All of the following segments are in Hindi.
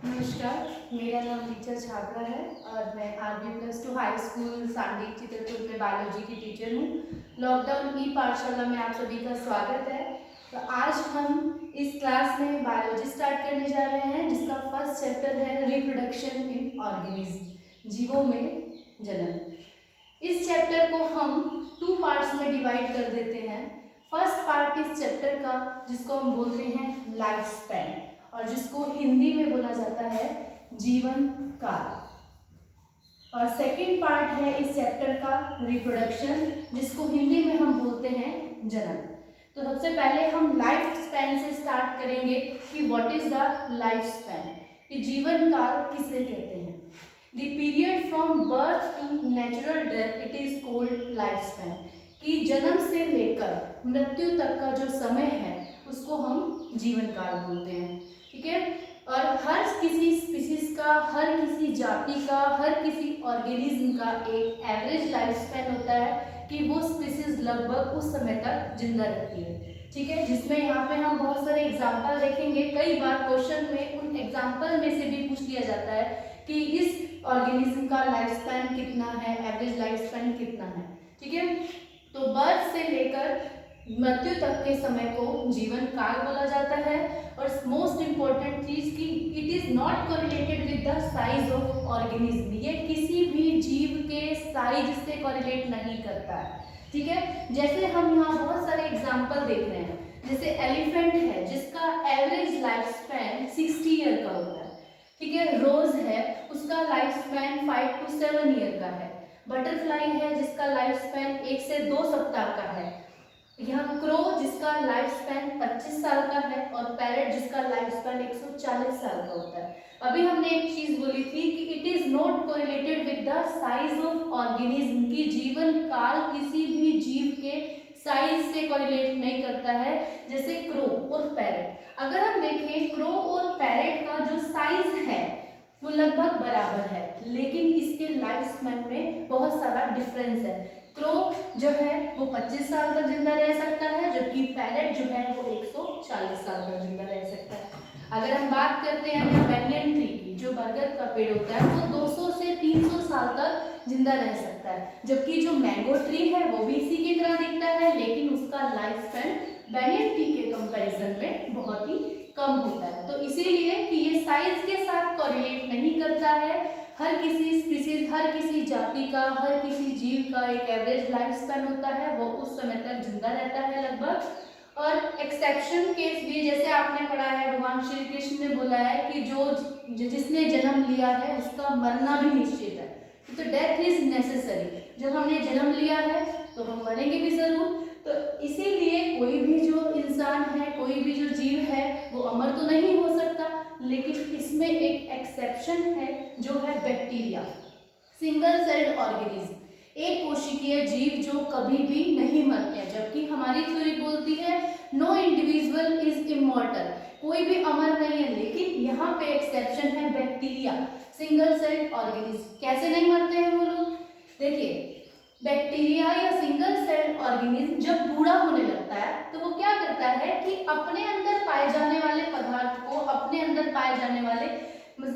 नमस्कार, मेरा नाम टीचर छात्रा है और मैं RB+2 हाई स्कूल सांडीक चित्रकूट में बायोलॉजी की टीचर हूँ। लॉकडाउन ई पाठशाला में आप सभी का स्वागत है। तो आज हम इस क्लास में बायोलॉजी स्टार्ट करने जा रहे हैं, जिसका फर्स्ट चैप्टर है रिप्रोडक्शन इन ऑर्गेनिज्म, जीवों में जन्म। इस चैप्टर को हम 2 पार्ट्स में डिवाइड कर देते हैं। फर्स्ट पार्ट इस चैप्टर का, जिसको हम बोलते हैं लाइफ स्पैन, और जिसको हिंदी में बोला जाता है जीवन काल। और सेकंड पार्ट है इस चैप्टर का रिप्रोडक्शन, जिसको हिंदी में हम बोलते हैं जन्म। तो सबसे पहले हम लाइफ स्पैन से स्टार्ट करेंगे कि what is the life span, कि जीवन काल किसे कहते हैं। The period from birth to natural death it is called life span, कि जन्म से लेकर मृत्यु तक का जो समय है उसको हम जीवन काल बोलते हैं। ठीक है। और हर किसी स्पीसीज का, हर किसी जाति का, हर किसी ऑर्गेनिज्म का एक एवरेज लाइफ स्पैन होता है कि वो स्पीसीज लगभग उस समय तक जिंदा रहती है। ठीक है, जिसमें यहाँ पे हम बहुत सारे एग्जाम्पल देखेंगे। कई बार क्वेश्चन में उन एग्जाम्पल में से भी पूछ लिया जाता है कि इस ऑर्गेनिज्म का लाइफ स्पैन कितना है, एवरेज लाइफ स्पैन कितना है। ठीक है, तो बर्थ से लेकर मृत्यु तक के समय को जीवन काल बोला जाता है। और मोस्ट इंपॉर्टेंट चीज कि it is not correlated with the size of organism, ये किसी भी जीव के साइज से कोरिलेट नहीं करता है। ठीक है, जैसे हम यहाँ बहुत सारे एग्जांपल देख रहे हैं, जैसे एलिफेंट है जिसका एवरेज लाइफ स्पैन 60 ईयर का होता है। ठीक है, रोज है उसका लाइफ स्पैन 5 to 7 ईयर का है। बटरफ्लाई है जिसका लाइफ स्पैन 1 से 2 सप्ताह का है। यहाँ क्रो जिसका लाइफ स्पैन 25 साल का है, और पैरेट जिसका लाइफ स्पैन 140 साल का होता है। अभी हमने एक चीज बोली थी कि it is not correlated with the size of organism, की जीवन काल किसी भी जीव के साइज से कोरिलेट नहीं करता है। जैसे क्रो और पैरेट, अगर हम देखें क्रो और पैरेट का जो साइज है वो लगभग बराबर है, लेकिन इसके लाइफ स्पैन में बहुत सारा डिफरेंस है। क्रो जो है वो 25 साल तक जिंदा रह सकता है, जबकि पैरेट जो है वो 140 साल तक जिंदा रह सकता है। अगर हम बात करते हैं बैनियन ट्री की, जो बरगद का पेड़ होता है, वो 200 से 300 साल तक जिंदा रह सकता है, जबकि जो मैंगो ट्री है वो भी इसी की तरह दिखता है, लेकिन उसका लाइफ स्पैन बैनियन ट्री के कंपैरिजन में बहुत ही कम होता है। तो इसीलिए कि ये साइज के साथ कोरिलेट नहीं करता है। हर किसी स्पीसीज, हर किसी जाति का, हर किसी जीव का एक एवरेज लाइफ स्पैन होता है, वो उस समय तक जिंदा रहता है लगभग। और एक्सेप्शन केस भी, जैसे आपने पढ़ा है, भगवान श्री कृष्ण ने बोला है कि जिसने जन्म लिया है उसका मरना भी निश्चित है, तो डेथ इज नेसेसरी। जब हमने जन्म लिया है तो हम मरेंगे भी जरूर। तो इसीलिए कोई भी जो इंसान है, कोई भी जो जीव है, वो अमर तो नहीं हो सकता, लेकिन इसमें एक एक्सेप्शन है जो है बैक्टीरिया, सिंगल सेल्ड ऑर्गेनिज्म, एक कोशिकीय जीव जो कभी भी नहीं मरते हैं। जबकि हमारी थ्योरी बोलती है नो इंडिविजुअल इज इमॉर्टल, कोई भी अमर नहीं है, लेकिन यहाँ पे एक्सेप्शन है बैक्टीरिया, सिंगल सेल्ड ऑर्गेनिज्म। कैसे नहीं मरते हैं वो लोग? देखिए, बैक्टीरिया या सिंगल सेल ऑर्गेनिज्म जब बूढ़ा होने लगता है तो वो क्या करता है कि अपने अंदर पाए जाने वाले पदार्थ को, अपने अंदर पाए जाने वाले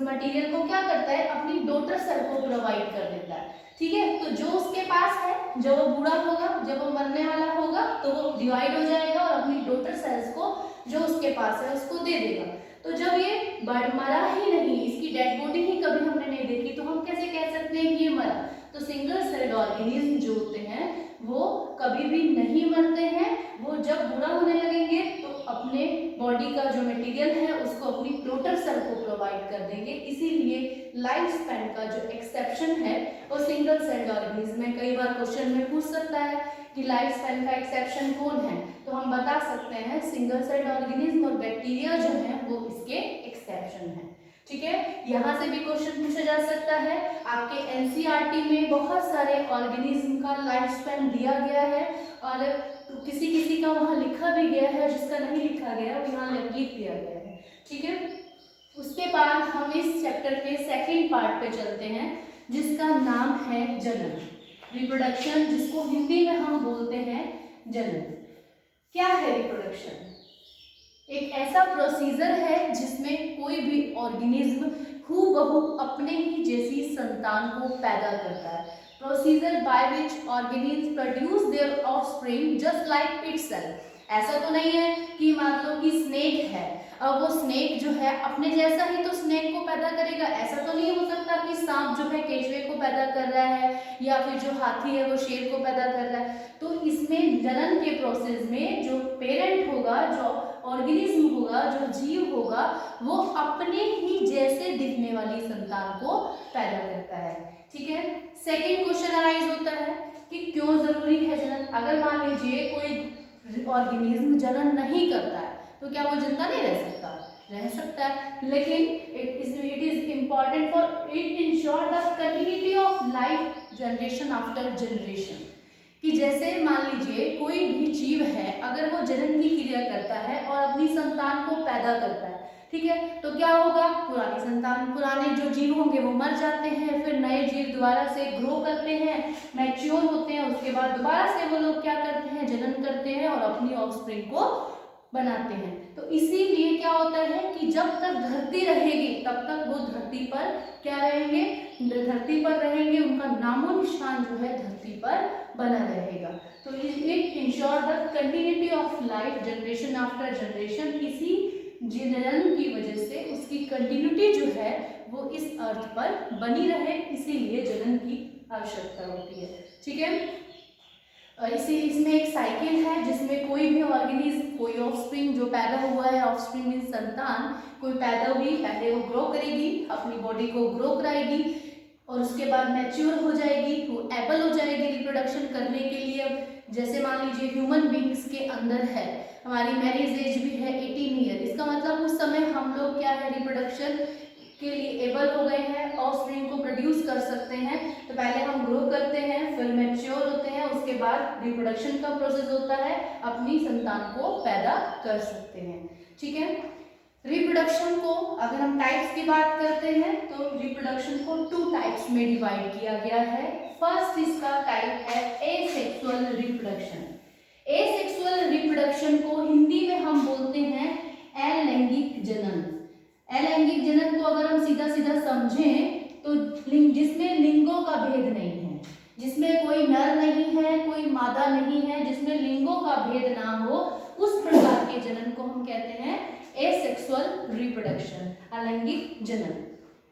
मटेरियल को क्या करता है, अपनी डॉटर सेल को प्रोवाइड कर देता है। ठीक है, तो जो उसके पास है, जब वो बूढ़ा होगा, जब वो मरने वाला होगा, तो वो डिवाइड हो जाएगा और अपनी डॉटर सेल्स को जो उसके पास है उसको दे देगा। तो जब ये मरा ही नहीं, इसकी डेड बॉडी ही कभी हमने नहीं देखी, तो हम कैसे कह सकते हैं कि ये मरा? तो सिंगल सेल्ड ऑर्गेनिज्म जो होते हैं वो कभी भी नहीं मरते हैं। वो जब बूढ़ा होने लगेंगे तो अपने बॉडी का जो मटेरियल है उसको अपनी डॉटर सेल को प्रोवाइड कर देंगे। इसीलिए लाइफ स्पैन का जो एक्सेप्शन है वो सिंगल सेल्ड ऑर्गेनिज्म है। कई बार क्वेश्चन में पूछ सकता है कि लाइफ स्पैन का एक्सेप्शन कौन है, तो हम बता सकते हैं सिंगल सेल्ड ऑर्गेनिज्म, और बैक्टीरिया जो है वो इसके एक्सेप्शन है। ठीक है, यहाँ से भी क्वेश्चन पूछा जा सकता है। आपके एनसीईआरटी में बहुत सारे ऑर्गेनिज्म का लाइफ स्पैन दिया गया है, और किसी किसी का वहाँ लिखा भी गया है, जिसका नहीं लिखा गया वो यहाँ लिख दिया गया है। ठीक है, उसके बाद हम इस चैप्टर के सेकेंड पार्ट पे चलते हैं, जिसका नाम है जन्म, रिप्रोडक्शन, जिसको हिंदी में हम बोलते हैं जन्म। क्या है रिप्रोडक्शन? एक ऐसा प्रोसीजर है जिसमें कोई भी ऑर्गेनिज्म हूबहू अपने ही जैसी संतान को पैदा करता है। Procedure by which organism produce their offspring just like itself. ऐसा तो नहीं है कि मान लो कि स्नेक है, अब वो स्नेक जो है अपने जैसा ही तो स्नेक को पैदा करेगा। ऐसा तो नहीं हो सकता कि सांप जो है केचुए को पैदा कर रहा है या फिर जो हाथी है वो शेर को पैदा कर रहा है। तो इसमें जनन के प्रोसेस में जो पेरेंट होगा, जो ऑर्गेनिज्म होगा, जो जीव होगा, वो अपने ही जैसे दिखने वाली संतान को पैदा करता है। ठीक है। सेकेंड क्वेश्चन अराइज होता है कि क्यों जरूरी है जनन। अगर मान लीजिए कोई ऑर्गेनिज्म जनन नहीं करता है तो क्या वो जिंदा नहीं रह सकता? रह सकता है, लेकिन it is important for it ensure the continuity of life generation after generation. कि जैसे मान लीजिए कोई भी जीव है, अगर वो जनन की क्रिया करता है और अपनी संतान को पैदा करता है, ठीक है, तो क्या होगा? पुरानी संतान, पुराने जो जीव होंगे वो मर जाते हैं, फिर नए जीव दोबारा से ग्रो करते हैं, मैच्योर होते हैं, उसके बाद दोबारा से वो लोग क्या करते हैं? जनन करते हैं और अपनी ऑफस्प्रिंग को बनाते हैं। तो इसीलिए क्या होता है कि जब तक धरती रहेगी तब तक वो धरती पर क्या रहेंगे? धरती पर रहेंगे, उनका नामो निशान जो है धरती पर बना रहेगा। तो it ensure the continuity of life generation after generation. इसी जनन की वजह से उसकी कंटिन्यूटी जो है वो इस अर्थ पर बनी रहे, इसीलिए जनन की आवश्यकता होती है। ठीक है। इसमें एक साइकिल है जिसमें कोई भी ऑर्गेनिज्म, कोई ऑफस्प्रिंग जो पैदा हुआ है, ऑफस्प्रिंग मींस संतान, कोई पैदा हुई, पहले वो ग्रो करेगी, अपनी बॉडी को ग्रो कराएगी और उसके बाद मैच्योर हो जाएगी, वो एबल हो जाएगी रिप्रोडक्शन करने के लिए। जैसे मान लीजिए ह्यूमन बींग्स के अंदर है, हमारी मैरिज एज भी है 18 ईयर, इसका मतलब उस समय हम लोग क्या है? रिप्रोडक्शन के लिए एबल हो गए हैं, ऑफस्प्रिंग को प्रोड्यूस कर सकते हैं। तो पहले हम ग्रो करते हैं, फिर मैच्योर होते हैं, उसके बाद रिप्रोडक्शन का प्रोसेस होता है, अपनी संतान को पैदा कर सकते हैं। ठीक है। रिप्रोडक्शन को अगर हम टाइप्स की बात करते हैं तो रिप्रोडक्शन को 2 टाइप्स में डिवाइड किया गया है। फर्स्ट इसका टाइप है एसेक्सुअल रिप्रोडक्शन। एसेक्सुअल रिप्रोडक्शन को हिंदी में हम बोलते हैं अलैंगिक जनन। अलैंगिक जनन को अगर हम सीधा सीधा समझें तो जिसमें लिंगों का भेद नहीं है, जिसमें कोई नर नहीं है, कोई मादा नहीं है, जिसमें लिंगों का भेद ना हो, उस प्रकार के जनन को हम कहते हैं एसेक्सुअल रिप्रोडक्शन, अलैंगिक जनन।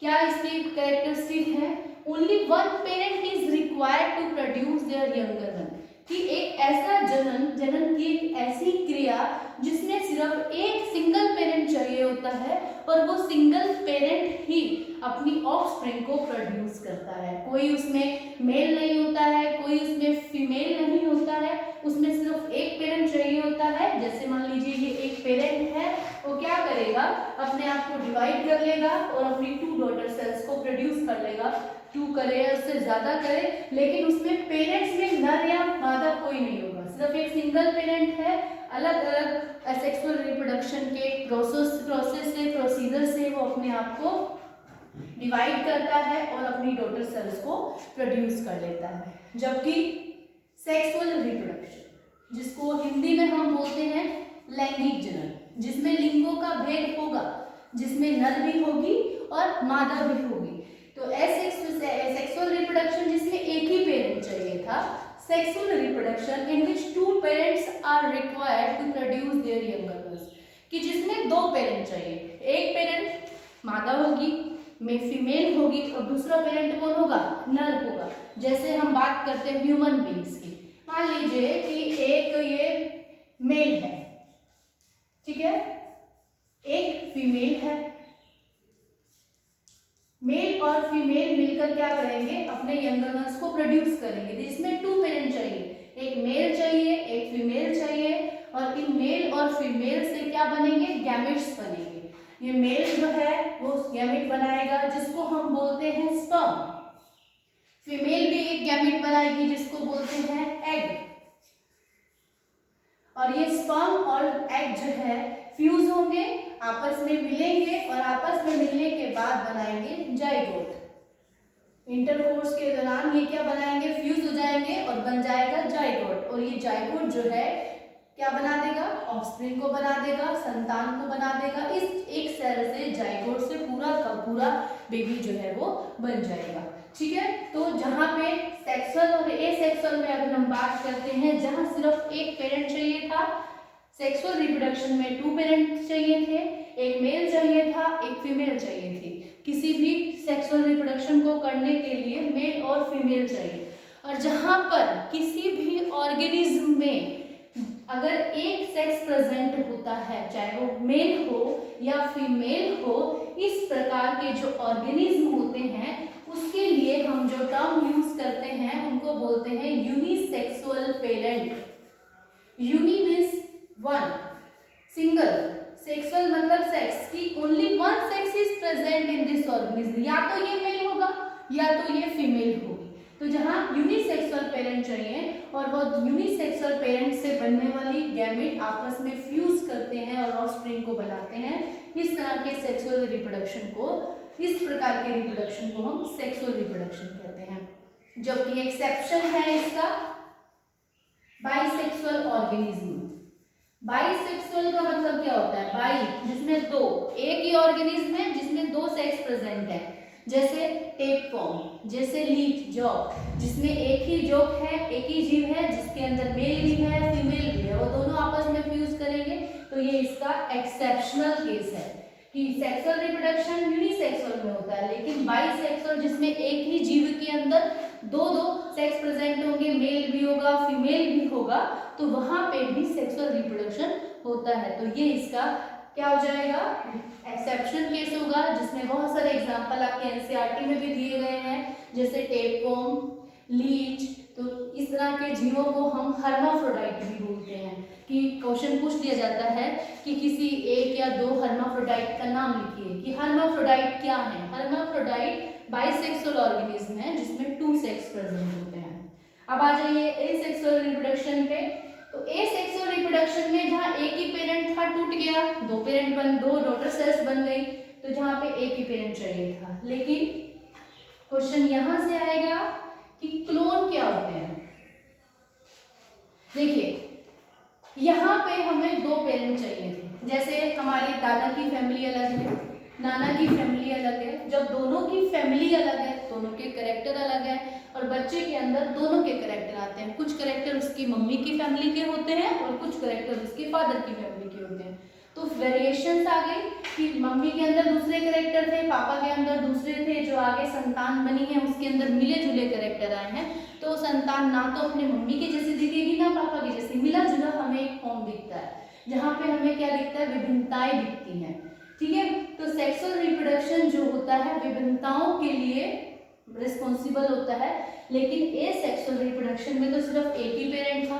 क्या इसकी कैरेक्टरिस्टिक है? Only one parent is required to produce their younger one. कि एक ऐसा जनन की एक ऐसी क्रिया जिसमें सिर्फ एक सिंगल पेरेंट चाहिए होता है और वो सिंगल पेरेंट ही अपनी ऑफस्प्रिंग को प्रोड्यूस करता है। कोई उसमें मेल नहीं होता है, कोई उसमें फीमेल नहीं होता है, उसमें सिर्फ एक पेरेंट चाहिए होता है। जैसे मान लीजिए ये एक पेरेंट है, वो क्या करेगा? अपने आप को डिवाइड कर लेगा और अपनी 2 डॉटर सेल्स को प्रोड्यूस कर लेगा। 2 करे या उससे ज्यादा करे, लेकिन उसमें पेरेंट्स में नर या मादा कोई नहीं होगा, सिर्फ एक सिंगल पेरेंट है। अलग अलग एसेक्सुअल रिप्रोडक्शन के प्रोसेस से, प्रोसीजर से वो अपने आप को डिवाइड करता है और अपनी डॉटर सेल्स को प्रोड्यूस कर लेता है। जबकि सेक्सुअल रिप्रोडक्शन, जिसको हिंदी में हम बोलते हैं लैंगिक जनन, जिसमें लिंगों का भेद होगा, जिसमें नर भी होगी और मादा भी होगी। तो सेक्सुअल रिप्रोडक्शन जिसमें एक ही पेरेंट चाहिए था, sexual reproduction in which 2 parents are required to produce their younger ones, कि जिसमें 2 पेरेंट चाहिए। एक पेरेंट मादा होगी, में फीमेल होगी और दूसरा पेरेंट कौन होगा? नर होगा। जैसे हम बात करते हैं ह्यूमन बींग्स की, मान लीजिए कि एक ये मेल है, ठीक है, एक फीमेल है। मेल और फीमेल मिलकर क्या करेंगे? अपने यंगर वंस को प्रोड्यूस करेंगे, जिसमें 2 पेरेंट चाहिए, एक मेल चाहिए, एक फीमेल चाहिए, और इन मेल और फीमेल से क्या बनेंगे? गैमेट्स बनेंगे। ये मेल जो है वो गैमेट बनाएगा जिसको हम बोलते हैं स्पर्म, फीमेल भी एक गैमेट बनाएगी जिसको बोलते हैं एग, और ये स्पर्म और एग जो है फ्यूज होंगे, आपस में मिलेंगे और आपस में मिलने के बाद बनाएंगे जाइगोट। इंटरकोर्स के दौरान ये क्या बनाएंगे? फ्यूज हो जाएंगे और बन जाएगा जाइगोट। और ये जाइगोट जो है क्या बना देगा, ऑफस्प्रिंग को बना देगा, संतान को बना देगा। इस एक सेल से, जाइगोट से पूरा का पूरा बेबी जो है वो बन जाएगा। ठीक है, तो जहाँ पे सेक्सुअल और एसेक्सुअल में अगर हम बात करते हैं, जहाँ सिर्फ एक पेरेंट चाहिए था, सेक्सुअल रिप्रोडक्शन में 2 पेरेंट चाहिए थे, एक मेल चाहिए था, एक फीमेल चाहिए थी। किसी भी सेक्सुअल रिप्रोडक्शन को करने के लिए मेल और फीमेल चाहिए। और जहाँ पर किसी भी ऑर्गेनिज्म में अगर एक सेक्स प्रेजेंट होता है, चाहे वो मेल हो या फीमेल हो, इस प्रकार के जो ऑर्गेनिज्म होते हैं उसके लिए हम जो टर्म यूज करते हैं उनको बोलते हैं unisexual parent. Uni means one, single, sexual मतलब सेक्स की only one sex is present in this organism, या तो ये मेल होगा या तो ये फीमेल होगी। तो जहाँ यूनिसेक्सुअल पेरेंट चाहिए और वो यूनिसेक्सुअल पेरेंट से बनने वाली गैमेट आपस में फ्यूज करते हैं और ऑफस्प्रिंग को बनाते हैं, इस तरह के सेक्सुअल रिप्रोडक्शन को, इस प्रकार के रिप्रोडक्शन को हम सेक्सुअल रिप्रोडक्शन कहते हैं। जबकि एक्सेप्शन है इसका बाइसेक्सुअल ऑर्गेनिज्म। बाइसेक्सुअल का मतलब क्या होता है, बाई जिसमें दो, एक ही ऑर्गेनिज्म है जिसमें दो सेक्स प्रेजेंट है, जैसे टेपवर्म, जैसे लीच जॉक, जिसमें एक ही जॉक है, एक ही जीव है जिसके अंदर मेल भी है फीमेल भी है, वो दोनों आपस में फ्यूज करेंगे, तो ये इसका एक्सेप्शनल केस है कि सेक्सुअल रिप्रोडक्शन यूनिसेक्सुअल में होता है। लेकिन बाइसेक्सुअल जिसमें एक ही जीव के अंदर दो सेक्स प्रेजेंट होंगे, मेल भी होगा फीमेल भी होगा, तो वहां पे भी सेक्सुअल रिप्रोडक्शन होता है। तो ये इसका क्या हो जाएगा, एक्सेप्शन केस होगा, जिसमें बहुत सारे एग्जांपल आपके एनसीईआरटी में भी दिए गए हैं, जैसे टेपवर्म, लीच। तो इस तरह के जीवों को हम हर्माफ्रोडाइट भी बोलते हैं कि क्वेश्चन पूछ दिया जाता है कि किसी एक या दो हर्माफ्रोडाइट का नाम लिखिए कि हर्माफ्रोडाइट क्या है। हर्माफ्रोडाइट बाइसेक्सुअल ऑर्गेनिज्म है जिसमें 2 सेक्स प्रेजेंट होते हैं। अब आ जाइए एसेक्सुअल रिप्रोडक्शन पे। तो एसेक्सुअल रिप्रोडक्शन में जहाँ एक ही पेरेंट था टूट गया, दो डॉटर सेल्स बन गई, तो जहाँ पे एक ही पेरेंट चाहिए था। लेकिन क्वेश्चन यहां से आएगा कि क्लोन क्या होते हैं। देखिए यहाँ पे हमें 2 पेरेंट चाहिए थे, जैसे हमारे दादा की फैमिली अलग है, नाना की फैमिली अलग है। जब दोनों की फैमिली अलग है, दोनों के कैरेक्टर अलग है और बच्चे के अंदर दोनों के कैरेक्टर आते हैं। कुछ कैरेक्टर उसकी मम्मी की फैमिली के होते हैं और कुछ कैरेक्टर उसके फादर की फैमिली के होते हैं। तो वेरिएशंस आ गई कि मम्मी के अंदर दूसरे कैरेक्टर थे, पापा के अंदर दूसरे थे, जो आगे संतान बनी है उसके अंदर मिले जुले कैरेक्टर आए हैं। तो संतान ना तो अपने मम्मी के जैसी दिखेगी ना पापा के जैसी, मिला जुला हमें एक फॉर्म दिखता है, जहाँ पे हमें क्या दिखता है, विभिन्नताएं दिखती हैं। ठीक है, तो सेक्सुअल रिप्रोडक्शन जो होता है विभिन्नताओं के लिए रिस्पॉन्सिबल होता है। लेकिन एसेक्सुअल रिप्रोडक्शन में तो सिर्फ एक ही पेरेंट था,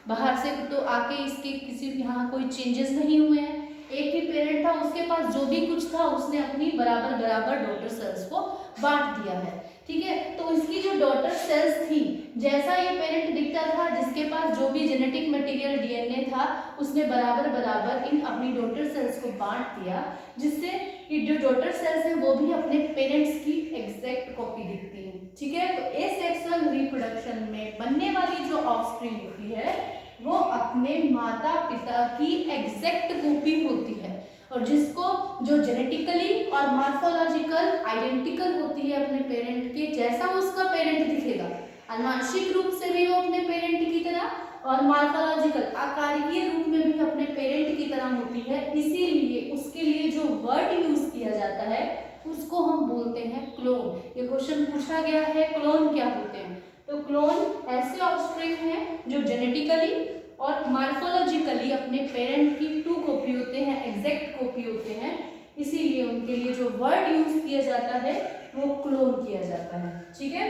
बाहर से तो आके इसके किसी यहाँ कोई चेंजेस नहीं हुए हैं, एक ही पेरेंट था, उसके पास जो भी कुछ था उसने अपनी बराबर बराबर डॉटर सेल्स को बांट दिया है। ठीक है, तो इसकी जो डॉटर सेल्स थी, जैसा ये पेरेंट दिखता था जिसके पास जो भी जेनेटिक मटेरियल डीएनए था, उसने बराबर बराबर इन अपनी डॉटर सेल्स को बांट दिया, जिससे ये जो डॉटर सेल्स हैं वो भी अपने पेरेंट्स की एग्जैक्ट कॉपी दिखती है। ठीक है, तो एसेक्सुअल रिप्रोडक्शन में बनने वाली जो ऑफस्प्रिंग होती है वो अपने माता पिता की एग्जैक्ट कॉपी होती है, और जिसको जो जेनेटिकली और मॉर्फोलॉजिकल आइडेंटिकल होती है अपने पेरेंट के, जैसा उसका पेरेंट दिखेगा, आनुवंशिक रूप से भी वो अपने पेरेंट की तरह और मॉर्फोलॉजिकल आकारिकीय रूप में भी अपने पेरेंट की तरह होती है। इसीलिए उसके लिए जो वर्ड यूज किया जाता है उसको हम बोलते हैं क्लोन। ये क्वेश्चन पूछा गया है, क्लोन क्या होते हैं। तो क्लोन ऐसे ऑफस्प्रिंग हैं जो जेनेटिकली और मॉर्फोलॉजिकली अपने पेरेंट की 2 कॉपी होते हैं, एग्जैक्ट कॉपी होते हैं। इसीलिए उनके लिए जो वर्ड यूज किया जाता है वो क्लोन किया जाता है। ठीक है,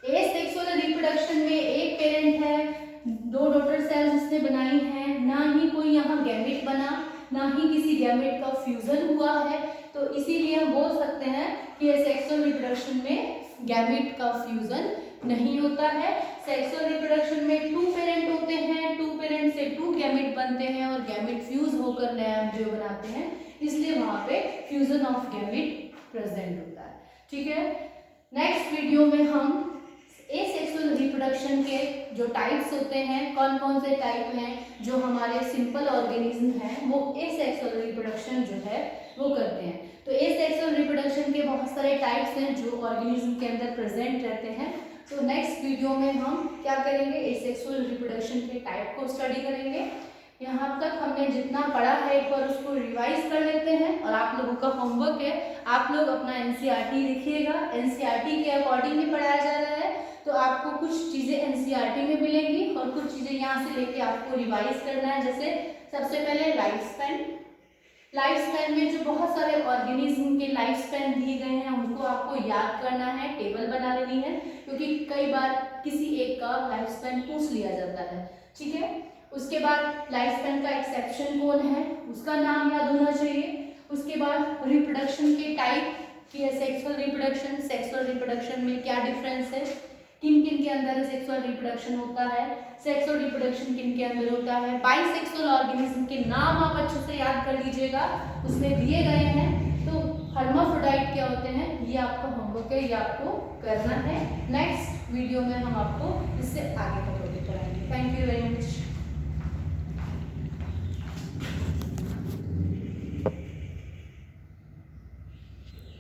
एसेक्सुअल रिप्रोडक्शन में एक पेरेंट है, 2 डॉटर सेल्स उसने बनाई हैं, ना ही कोई यहाँ गैमेट बना, ना ही किसी गैमेट का फ्यूजन हुआ है। तो इसीलिए हम बोल सकते हैं कि एसेक्सुअल रिप्रोडक्शन में गैमेट का फ्यूजन नहीं होता है। सेक्सुअल रिप्रोडक्शन में 2 पेरेंट होते हैं, 2 पेरेंट से 2 गैमेट बनते हैं और गैमेट फ्यूज होकर नया एम्ब्रियो बनाते हैं, इसलिए वहां पे फ्यूजन ऑफ गैमेट प्रेजेंट होता है। ठीक है, नेक्स्ट वीडियो में हम एसेक्सुअल रिप्रोडक्शन के जो टाइप्स होते हैं, कौन कौन से टाइप हैं, जो हमारे सिंपल ऑर्गेनिज्म हैं वो एसेक्सुअल रिप्रोडक्शन जो है वो करते हैं। तो एसेक्सुअल रिप्रोडक्शन के बहुत सारे टाइप्स हैं जो ऑर्गेनिज्म के अंदर प्रेजेंट रहते हैं। तो नेक्स्ट वीडियो में हम क्या करेंगे, एसेक्सुअल रिप्रोडक्शन के टाइप को स्टडी करेंगे। यहाँ तक हमने जितना पढ़ा है एक बार उसको रिवाइज कर लेते हैं, और आप लोगों का होमवर्क है, आप लोग अपना एनसीईआरटी लिखिएगा। एनसीईआरटी के अकॉर्डिंग ही पढ़ाया जा रहा है, तो आपको कुछ चीज़ें एनसीईआरटी में मिलेंगी और कुछ चीज़ें यहाँ से लेके आपको रिवाइज करना है। जैसे सबसे पहले लाइफ स्पैन। लाइफ स्पैन में जो बहुत सारे ऑर्गेनिज्म के लाइफ स्पैन दिए गए हैं उनको आपको याद करना है, टेबल बना लेनी है, क्योंकि कई बार किसी एक का लाइफ स्पैन पूछ लिया जाता है। ठीक है, उसके बाद लाइफ स्पैन का एक्सेप्शन कौन है उसका नाम याद होना चाहिए। उसके बाद रिप्रोडक्शन के टाइप की है, सेक्सुअल रिप्रोडक्शन, सेक्सुअल रिप्रोडक्शन में क्या डिफरेंस है, किन किन के अंदर सेक्सुअल रिप्रोडक्शन होता है, सेक्सुअल रिप्रोडक्शन किन के अंदर होता है। बाइसेक्सुअल ऑर्गेनिज्म के नाम आप अच्छे से याद कर लीजिएगा, उसमें दिए गए हैं। तो हर्माफ्रोडाइट क्या होते हैं ये आपका होमवर्क है, ये आपको करना है। नेक्स्ट वीडियो में हम आपको इससे आगे का टॉपिक कराएंगे। Thank you very much.